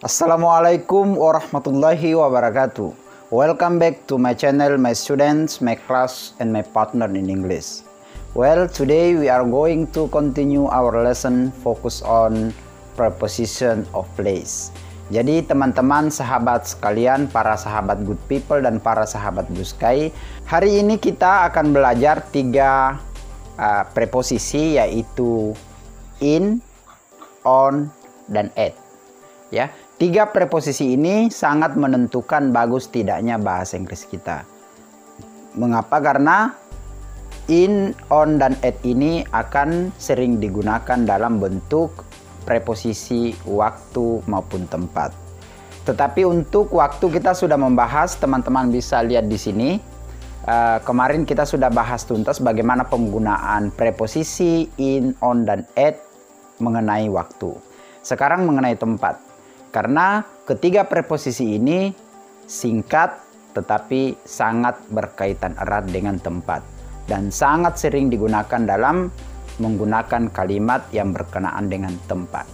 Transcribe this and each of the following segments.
Assalamualaikum warahmatullahi wabarakatuh. Welcome back to my channel, my students, my class, and my partner in English. Well, today we are going to continue our lesson focus on preposition of place. Jadi teman-teman, sahabat sekalian, para sahabat good people dan para sahabat blue sky, hari ini kita akan belajar tiga preposisi, yaitu in, on, dan at. Ya, tiga preposisi ini sangat menentukan bagus tidaknya bahasa Inggris kita. Mengapa? Karena in, on, dan at ini akan sering digunakan dalam bentuk preposisi waktu maupun tempat. Tetapi untuk waktu kita sudah membahas, teman-teman bisa lihat di sini. Kemarin kita sudah bahas tuntas bagaimana penggunaan preposisi in, on, dan at mengenai waktu. Sekarang mengenai tempat. Karena ketiga preposisi ini singkat tetapi sangat berkaitan erat dengan tempat dan sangat sering digunakan dalam menggunakan kalimat yang berkenaan dengan tempat.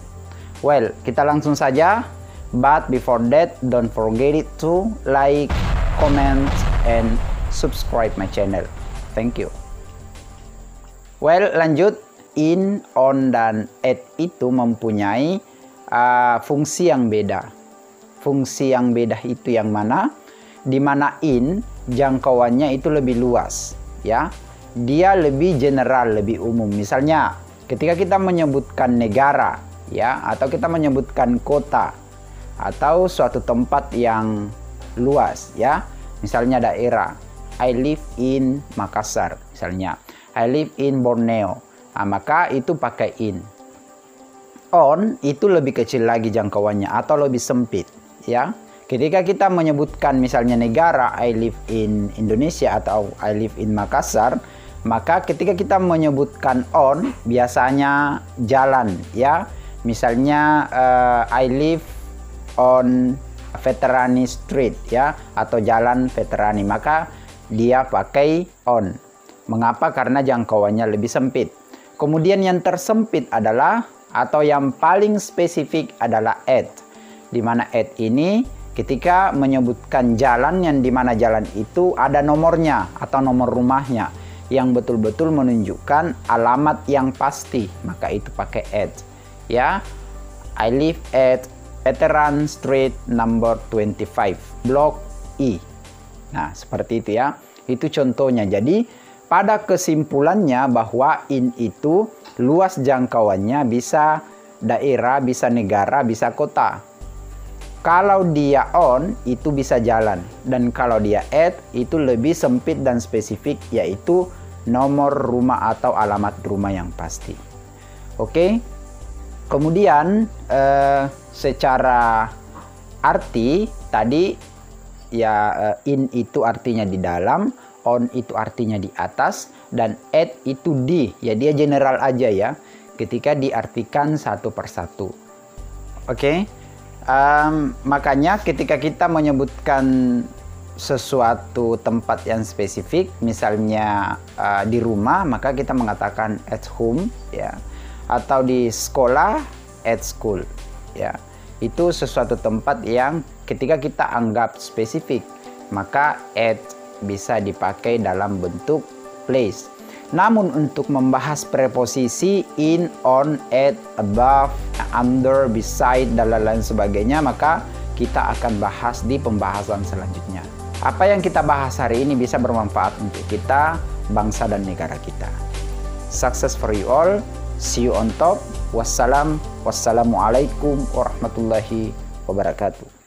Well, kita langsung saja. But before that, don't forget it to like, comment, and subscribe my channel. Thank you. Well, lanjut. In, on, dan at itu mempunyai fungsi yang beda. Fungsi yang beda itu yang mana? Di mana in jangkauannya itu lebih luas, ya. Dia lebih general, lebih umum. Misalnya, ketika kita menyebutkan negara, ya, atau kita menyebutkan kota atau suatu tempat yang luas, ya. Misalnya daerah. I live in Makassar, misalnya. I live in Borneo. Maka itu pakai in. On itu lebih kecil lagi jangkauannya atau lebih sempit, ya. Ketika kita menyebutkan misalnya negara, I live in Indonesia atau I live in Makassar, maka ketika kita menyebutkan on biasanya jalan, ya. Misalnya I live on Veterani Street, ya, atau jalan Veterani, maka dia pakai on. Mengapa? Karena jangkauannya lebih sempit. Kemudian yang tersempit adalah atau yang paling spesifik adalah at. Di mana at ini ketika menyebutkan jalan yang dimana jalan itu ada nomornya atau nomor rumahnya yang betul-betul menunjukkan alamat yang pasti, maka itu pakai at, ya. I live at Veteran Street number 25 Block E. Nah, seperti itu, ya. Itu contohnya. Jadi pada kesimpulannya bahwa in itu luas jangkauannya, bisa daerah, bisa negara, bisa kota. Kalau dia on itu bisa jalan, dan kalau dia at itu lebih sempit dan spesifik, yaitu nomor rumah atau alamat rumah yang pasti. Oke. Kemudian secara arti tadi, ya, in itu artinya di dalam, on itu artinya di atas, dan at itu di, ya, dia general aja, ya, ketika diartikan satu persatu. Oke. Makanya ketika kita menyebutkan sesuatu tempat yang spesifik, misalnya di rumah, maka kita mengatakan at home, ya, atau di sekolah at school, ya. Itu sesuatu tempat yang ketika kita anggap spesifik, maka at bisa dipakai dalam bentuk place. Namun untuk membahas preposisi in, on, at, above, under, beside, dan lain sebagainya, maka kita akan bahas di pembahasan selanjutnya. Apa yang kita bahas hari ini bisa bermanfaat untuk kita, bangsa dan negara kita. Success for you all. See you on top. Wassalamualaikum warahmatullahi wabarakatuh.